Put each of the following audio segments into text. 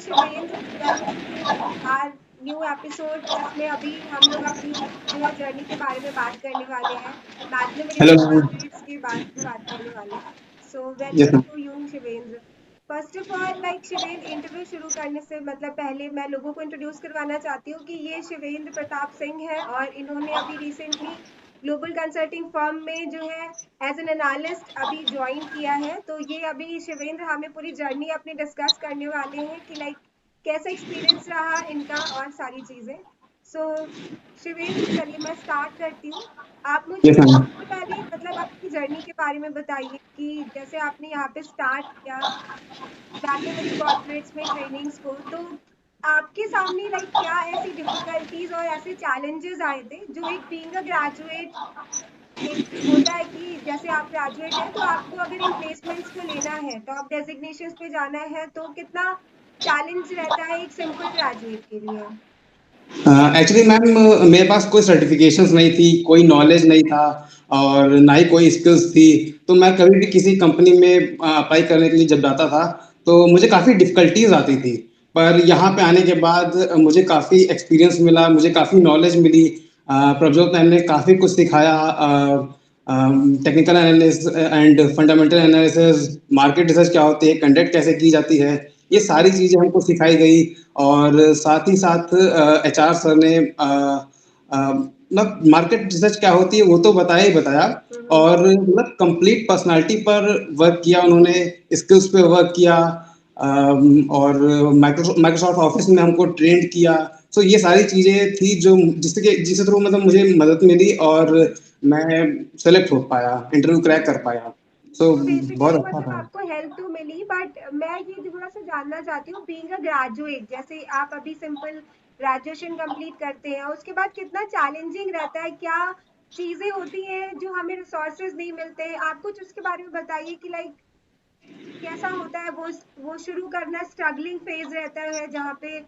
Shivendra, welcome to our new episode, जिसमें अभी हम लोग अपनी जो है जर्नी के बारे में बात करने वाले हैं। Magna hello medical ma'am. Corporates के बारे में बात करने वाले हैं। So yes welcome ma'am. To you Shivendra. First of all, like Shivendra, interview शुरू करने से मतलब पहले मैं लोगों को इंट्रोड्यूस करवाना चाहती हूँ कि ये शिवेंद्र प्रताप सिंह है और इन्होंने अभी रिसेंटली ग्लोबल कंसल्टिंग फर्म में जो है एज एन एनालिस्ट अभी ज्वाइन किया है। तो ये अभी शिवेंद्र हमें पूरी जर्नी अपनी डिस्कस करने वाले हैं कि लाइक कैसा एक्सपीरियंस रहा इनका और सारी चीजें। सो शिवेंद्र, चलिए मैं स्टार्ट करती हूँ। आप मुझे यस मैम। सबसे पहले मतलब अपनी जर्नी के बारे में बताइए कि जैसे आपने यहाँ पे स्टार्ट किया मैग्ना कॉर्पोरेट्स में ट्रेनिंग्स को, तो आपके सामने लाइक क्या ऐसी डिफिकल्टीज और ऐसे चैलेंजेस आए थे जो एक बीइंग अ ग्रेजुएट, एक होता है कि जैसे आप ग्रेजुएट हैं तो आपको अगर इन प्लेसमेंट्स को लेना है, टॉप डेजिग्नेशंस पे जाना है, तो कितना चैलेंज रहता है एक सिंपल ग्रेजुएट के लिए। एक्चुअली मैम, मेरे पास कोई सर्टिफिकेशंस नहीं थी, कोई नॉलेज नहीं था और ना ही कोई स्किल्स थी। तो मैं कभी भी किसी कंपनी में अप्लाई करने के लिए जब जाता था तो मुझे काफ़ी डिफ़िकल्टीज आती थी। पर यहाँ पे आने के बाद मुझे काफ़ी एक्सपीरियंस मिला, मुझे काफ़ी नॉलेज मिली। प्रभजोत मैम ने काफ़ी कुछ सिखाया। Technical analysis and fundamental analysis, market research क्या होती है, कंडक्ट कैसे की जाती है, ये सारी चीज़ें हमको सिखाई गई। और साथ ही साथ एचआर सर ने मतलब मार्केट रिसर्च क्या होती है वो तो बताया ही बताया। हम्म। और मतलब कंप्लीट पर्सनालिटी पर वर्क किया उन्होंने, स्किल्स पे वर्क किया। और माइक्रोसॉफ्ट ऑफिस में हमको ट्रेंड किया। सो ये सारी चीज़ें थी जो जिसके थ्रू मतलब मुझे मदद मिली और मैं सेलेक्ट हो पाया, इंटरव्यू क्रैक कर पाया। सो तो बहुत बेसिकली अच्छा मतलब था। आपको हेल्प तो मिली, बट मैं ये थोड़ा सा जानना चाहती हूँ, बीइंग अ ग्रेजुएट, जैसे आप अभी सिंपल ग्रेजुएशन कंप्लीट करते हैं, उसके बाद कितना चैलेंजिंग रहता है, क्या चीजें होती हैं जो हमें रिसोर्सेज नहीं मिलते हैं, आप कुछ उसके बारे में बताइए कि लाइक कैसा होता है वो शुरू करना स्ट्रगलिंग फेज रहता है जहाँ पे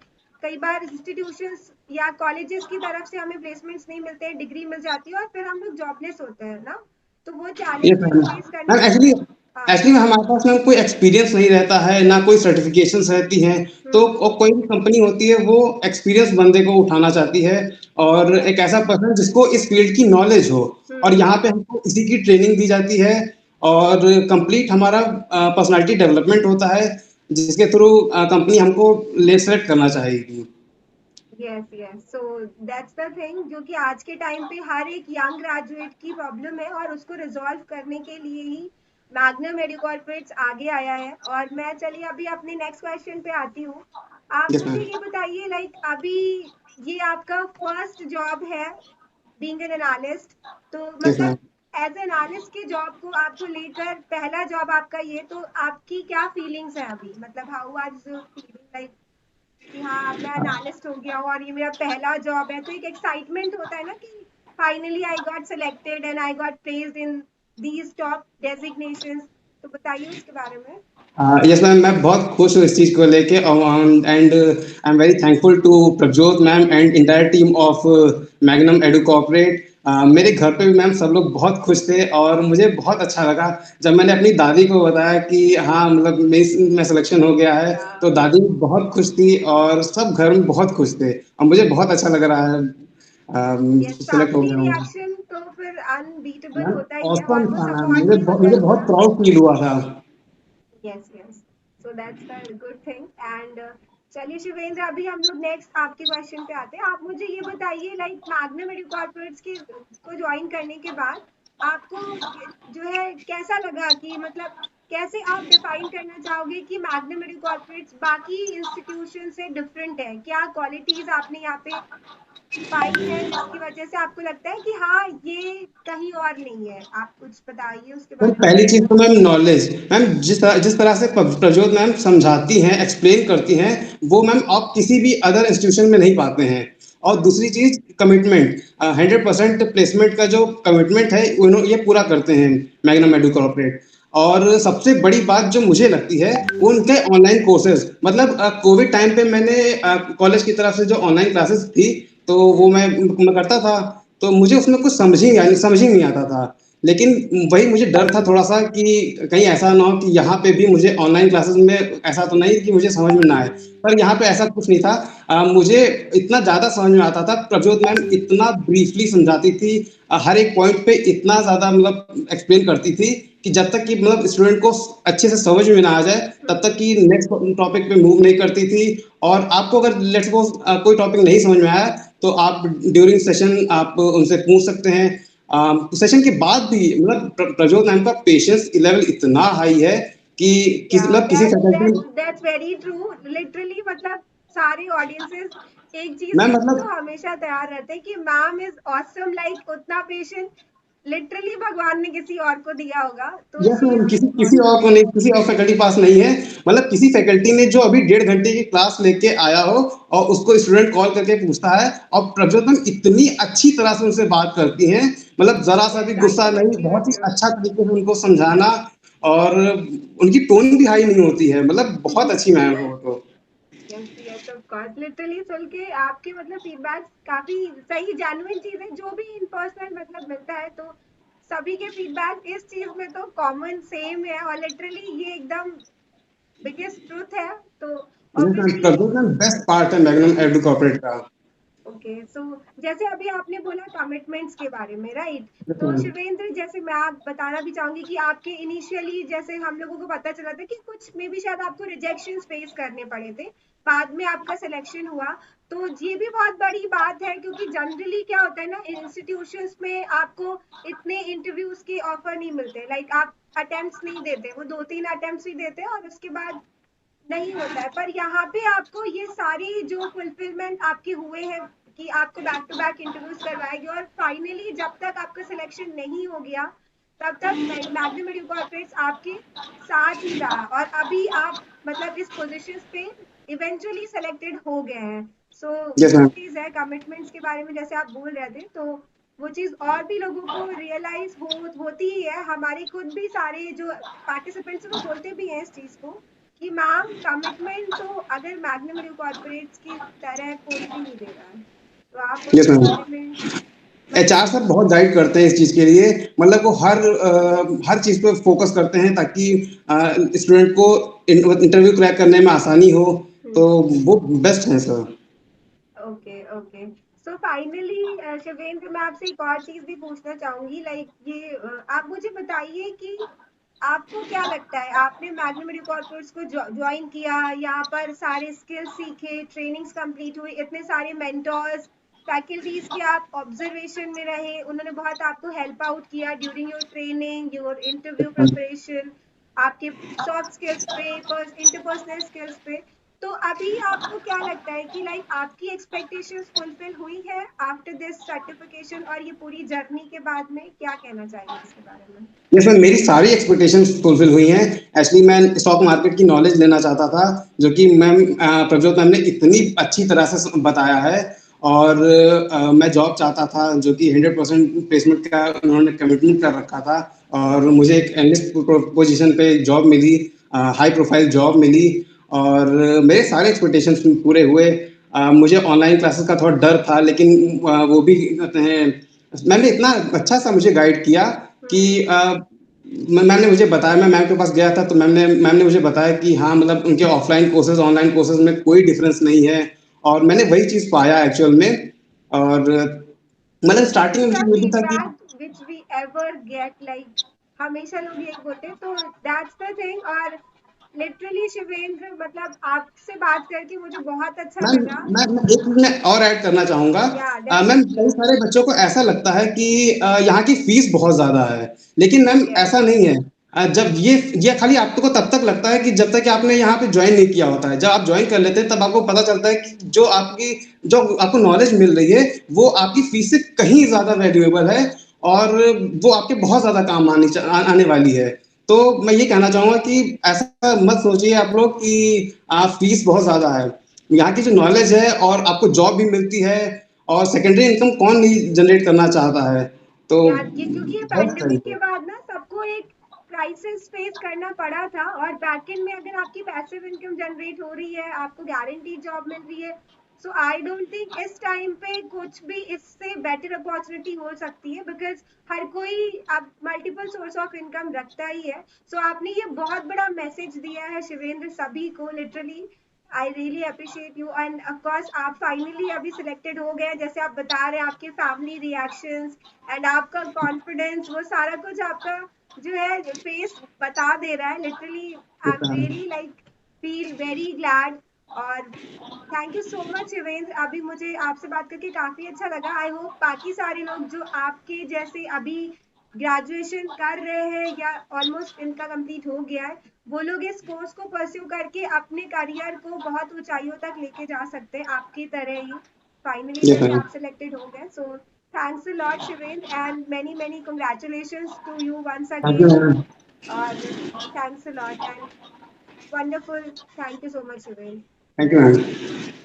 कई बार इंस्टीट्यूशंस या कॉलेजेस की तरफ से हमें प्लेसमेंट्स नहीं मिलते हैं, डिग्री मिल जाती है और फिर हम लोग जॉबलेस होते हैं ना। तो वो यस चैलेंजेस मैम। फेस करने मैम से एक्चुअली हाँ। एक्चुअली में हमारे पास में कोई एक्सपीरियंस नहीं रहता है, ना कोई सर्टिफिकेशंस रहती हैं। तो हम्म। कोई भी कंपनी होती है वो एक्सपीरियंस बंदे को उठाना चाहती है और एक ऐसा पर्सन जिसको इस फील्ड की नॉलेज हो। और हम्म। यहाँ पे हमको इसी की ट्रेनिंग दी जाती है और कंप्लीट हमारा पर्सनालिटी डेवलपमेंट होता है, जिसके थ्रू कंपनी हमको ले सेलेक्ट करना चाहेगी। Yes yes, so that's the thing जो कि आज के टाइम पे हर एक यंग ग्रेजुएट की प्रॉब्लम है और उसको रिजॉल्व करने के लिए ही मैग्ना मेडिकॉर्पोरेट्स आगे आया है। और मैं चलिए अभी अपने नेक्स्ट क्वेश्चन पे आती हूँ। आप यस मुझे मैम। ये बताइए, लाइक अभी ये आपका फर्स्ट जॉब है बीइंग एन एनालिस्ट, तो यस मैम। मतलब एज एन एनालिस्ट के जॉब को आपको लेकर पहला जॉब आपका ये, तो आपकी क्या फीलिंग्स है अभी, मतलब how are you feeling like कि हाँ अब मैं एनालिस्ट हो गया हूँ और ये मेरा पहला जॉब है, तो एक एक्साइटमेंट होता है ना कि finally I got selected and I got placed in these top designations. तो बताइए उसके बारे में। यस मैम, मैं बहुत खुश हूँ इस चीज़ को लेके। And I am very thankful to Prabhjot ma'am and entire team of Magnum Edu Corporate. मेरे घर पे भी मैम सब लोग बहुत खुश थे और मुझे बहुत अच्छा लगा जब मैंने अपनी दादी को बताया कि हाँ मतलब मेरी में सिलेक्शन हो गया है। या तो दादी भी बहुत खुश थी और सब घर में बहुत खुश थे और मुझे बहुत अच्छा लग रहा है यस, सिलेक्ट हो फैमिली गया हूँ। रिएक्शन तो फिर अनबीटेबल मैम होता ही है और ऑसम वो था मैम, सपोर्ट भी होता मुझे है बहुत पूरा। प्राउड फील हुआ था। Yes yes, so that's the good thing. And चलिए शिवेंद्र, अभी हम लोग नेक्स्ट आपके क्वेश्चन पे आते हैं। आप मुझे ये बताइए, लाइक मैग्ना मेडिकल कॉर्पोरेट्स के को ज्वाइन करने के बाद आपको जो है कैसा लगा कि मतलब कैसे आप डिफाइन करना चाहोगे कि मैग्ना मेडिकल कॉर्पोरेट्स बाकी इंस्टीट्यूशन से डिफरेंट है, क्या क्वालिटीज आपने यहाँ पे पाई है जिसकी वजह से आपको लगता है कि हाँ ये कहीं और नहीं है, आप कुछ बताइए उसके मैम बारे में। पहली चीज तो मैम नॉलेज। मैम जिस तरह से प्रज्योत मैम समझाती हैं, एक्सप्लेन करती हैं, वो मैम आप किसी भी अदर इंस्टीट्यूशन में नहीं पाते हैं। और हम्म। दूसरी चीज कमिटमेंट, 100% प्लेसमेंट का जो कमिटमेंट है ये पूरा करते हैं मैग्ना मेडू कॉर्पोरेट। और सबसे बड़ी बात जो मुझे लगती है वो उनके ऑनलाइन कोर्सेज। मतलब कोविड टाइम पे मैंने कॉलेज की तरफ से जो ऑनलाइन क्लासेस थी तो वो मैं करता था। तो मुझे उसमें कुछ समझ ही नहीं आता था लेकिन वही मुझे डर था थोड़ा सा कि कहीं ऐसा ना हो कि यहाँ पे भी मुझे ऑनलाइन क्लासेस में ऐसा तो नहीं कि मुझे समझ में ना आए, पर यहाँ पे ऐसा कुछ नहीं था। मुझे इतना ज़्यादा समझ में आता था, प्रभजोत मैम इतना ब्रीफली समझाती थी, हर एक पॉइंट पे इतना ज़्यादा मतलब एक्सप्लेन करती थी कि जब तक कि मतलब स्टूडेंट को अच्छे से समझ में ना आ जाए तब तक कि नेक्स्ट टॉपिक पे मूव नहीं करती थी। और आपको अगर लेट्स सपोज कोई टॉपिक नहीं समझ में आया तो आप ड्यूरिंग सेशन आप उनसे पूछ सकते हैं। सेशन के बाद भी मतलब प्रज्वल मैम का पेशेंस लेवल इतना हाई है कि किसी या मतलब किसी faculty that's very true literally. मतलब सारे ऑडियंसेस एक चीज मैम सुनने को मतलब हमेशा तैयार रहते हैं कि मैम इज ऑसम, लाइक उतना पेशेंट लिटरली भगवान ने किसी और को दिया होगा, तो यस शी मैम, इज किसी किसी और ऑसम। को नहीं, किसी और फैकल्टी पास नहीं है। मतलब किसी फैकल्टी ने जो अभी 1.5 घंटे की क्लास लेके आया हो और उसको स्टूडेंट कॉल करके पूछता है, और प्रज्वल मैम इतनी अच्छी तरह से उनसे बात करती हैं, मतलब जरा सा भी यस, आई गुस्सा कैन नहीं, एग्री बहुत विद ही यू। अच्छा तरीके से उनको समझाना। और उनकी टोन भी हाई नहीं होती है, मतलब बहुत अच्छी मैम है वो तो। Yes yes, of course. Literally सुन के आपके मतलब फीडबैक्स काफी सही जेन्युइन चीज है, जो भी इन पर्सनल मतलब मिलता है तो सभी के फीडबैक इस चीज में तो कॉमन सेम है, और लिटरली ये एकदम बिगेस्ट ट्रूथ है। तो ये ma'am obviously Prajwal ma'am best part है मैग्नम एडू कॉर्पोरेट का। ओके। सो जैसे अभी आपने बोला कमिटमेंट्स के बारे में, राइट? Yes, तो मैम। शिवेंद्र, जैसे मैं आप बताना भी चाहूंगी कि आपके इनिशियली जैसे हम लोगों को पता चला था कि कुछ में भी शायद आपको रिजेक्शन फेस करने पड़े थे, बाद में आपका सिलेक्शन हुआ। तो ये भी बहुत बड़ी बात है, क्योंकि जनरली क्या होता है ना, इंस्टीट्यूशंस में आपको इतने इंटरव्यूज के ऑफर नहीं मिलते, लाइक आप अटेम्प्ट्स नहीं देते, वो 2-3 अटेम्प्ट्स ही देते हैं और उसके बाद नहीं होता है। पर यहाँ पे आपको ये सारी जो फुलफिलमेंट आपके हुए हैं कि आपको बैक टू बैक इंटरव्यूज करवाए गए, और फाइनली जब तक आपका सिलेक्शन नहीं हो गया तब तक मैग्नम एडू कॉर्पोरेट्स आपके साथ ही रहा, और अभी आप मतलब इस पोजीशंस पे इवेंचुअली सेलेक्टेड हो गए हैं। सो यस वो मैम। चीज है कमिटमेंट्स के बारे में जैसे आप बोल रहे थे, तो वो चीज और भी लोगों को रियलाइज होती ही है। हमारे खुद भी सारे जो पार्टिसिपेंट्स हैं वो बोलते भी हैं इस चीज को कि मैम कमिटमेंट तो अगर मैग्नम कॉर्पोरेट्स की तरह कोई भी नहीं दे रहा है। तो आप यस उसके मैम। बारे में एचआर बताइए। सर बहुत गाइड करते हैं इस चीज के लिए, मतलब वो हर चीज पे फोकस करते हैं ताकि स्टूडेंट को इंटरव्यू क्रैक करने में आसानी हो। तो वो बेस्ट है sir. Okay okay. So finally Shivendra, मैं आपसे एक और चीज भी पूछना चाहूंगी, लाइक ये आप मुझे बताइए कि आपको क्या लगता है, आपने मैग्नम कॉर्पोरेट्स को ज्वाइन किया, यहाँ पर सारे स्किल्स सीखे, ट्रेनिंग्स कंप्लीट हुई, इतने सारे मेंटोर्स फैकल्टीज के आप ऑब्जर्वेशन में रहे, उन्होंने बहुत आपको हेल्प आउट किया during your training, your interview preparation, आपके सॉफ्ट स्किल्स पे, इंटरपर्सनल स्किल्स पे। तो अभी आपको क्या लगता है कि लाइक आपकी एक्सपेक्टेशंस फुलफिल हुई है आफ्टर दिस सर्टिफिकेशन, और ये पूरी जर्नी के बाद में क्या कहना चाहेंगे इसके बारे में? यस मैम, मेरी सारी एक्सपेक्टेशंस फुलफिल हुई हैं। एक्चुअली मैं स्टॉक मार्केट की नॉलेज लेना चाहता था, जो कि मैम प्रभजोत मैम ने इतनी अच्छी तरह से बताया है। और मैं जॉब चाहता था जो कि 100% प्लेसमेंट का उन्होंने कमिटमेंट कर रखा था। और मुझे एक एनालिस्ट पोजीशन पे जॉब मिली, हाई प्रोफाइल जॉब मिली। और मेरे सारे एक्सपेक्टेशंस पूरे हुए। मुझे ऑनलाइन क्लासेस का थोड़ा डर था, लेकिन वो भी कहते हैं मैम ने इतना अच्छा सा मुझे गाइड किया कि मैम ने मुझे बताया, मैं मैम के पास गया था तो मैम ने मुझे बताया कि हाँ मतलब उनके ऑफलाइन कोर्सेज ऑनलाइन कोर्सेज में कोई डिफरेंस नहीं है। और मैंने वही चीज़ पाया एक्चुअल में। और मतलब स्टार्टिंग दिस में इज मुझे द ये भी था कि feedback which we ever get, like हमेशा लोग यही बोलते हैं, तो दैट्स द थिंग। और लिटरली शिवेंद्र, मतलब आपसे बात करके मुझे बहुत अच्छा मैम लगा। मैं एक चीज़ मैं और ऐड करना चाहूँगा। या मैम डेफिनेटली। कई सारे बच्चों को ऐसा लगता है कि यहाँ की फीस बहुत ज़्यादा है, लेकिन मैम यस। ऐसा नहीं है। जब ये खाली आपको तब तक लगता है कि जब तक कि आपने यहाँ पे ज्वाइन नहीं किया होता है। जब आप ज्वाइन कर लेते हैं तब आपको पता चलता है कि जो आपको नॉलेज मिल रही है वो आपकी फीस से कहीं ज़्यादा वैल्यूएबल है। और वो आपके बहुत ज़्यादा काम आने वाली है। तो मैं ये कहना चाहूँगा कि ऐसा मत सोचिए आप लोग कि फीस बहुत ज़्यादा है। यहाँ की जो नॉलेज है और आपको जॉब भी मिलती है, और सेकेंडरी इनकम कौन नहीं जनरेट करना चाहता है। तो या ये क्योंकि ये बेस्ट है पैंडेमिक के ये। बाद ना सबको एक क्राइसिस फेस करना पड़ा था, और बैकएंड में अगर आपकी पैसिव इनकम जनरेट हो रही है, आपको गारंटी जॉब मिल रही है, सो आई डोंट थिंक इस टाइम पे कुछ भी इससे बेटर अपॉर्चुनिटी हो सकती है, बिकॉज हर कोई अब मल्टीपल सोर्स ऑफ इनकम रखता ही है। सो आपने ये बहुत बड़ा मैसेज दिया है शिवेंद्र सभी को, literally I really appreciate you. End of course आप फाइनली अभी सिलेक्टेड हो गए, जैसे आप बता रहे हैं आपके फैमिली रिएक्शंस एंड आपका कॉन्फिडेंस, वो सारा कुछ आपका जो है फेस बता दे रहा है। Literally I am really like feel very glad. और thank you so much Shivendra, अभी मुझे आपसे बात करके काफी अच्छा लगा। आई होप बाकी सारे लोग जो आपके जैसे अभी ग्रेजुएशन कर रहे हैं या ऑलमोस्ट इनका कंप्लीट हो गया है, वो लोग इस कोर्स को परस्यू करके अपने करियर को बहुत ऊंचाइयों तक लेके जा सकते हैं आपकी तरह ही, फाइनली यस जैसे मैम। आप सिलेक्टेड हो गए। So thanks a lot Shivendra and many many congratulations to you once thank you again. Ma'am. और thanks a lot and wonderful, thank you so much Shivendra. Thank you ma'am.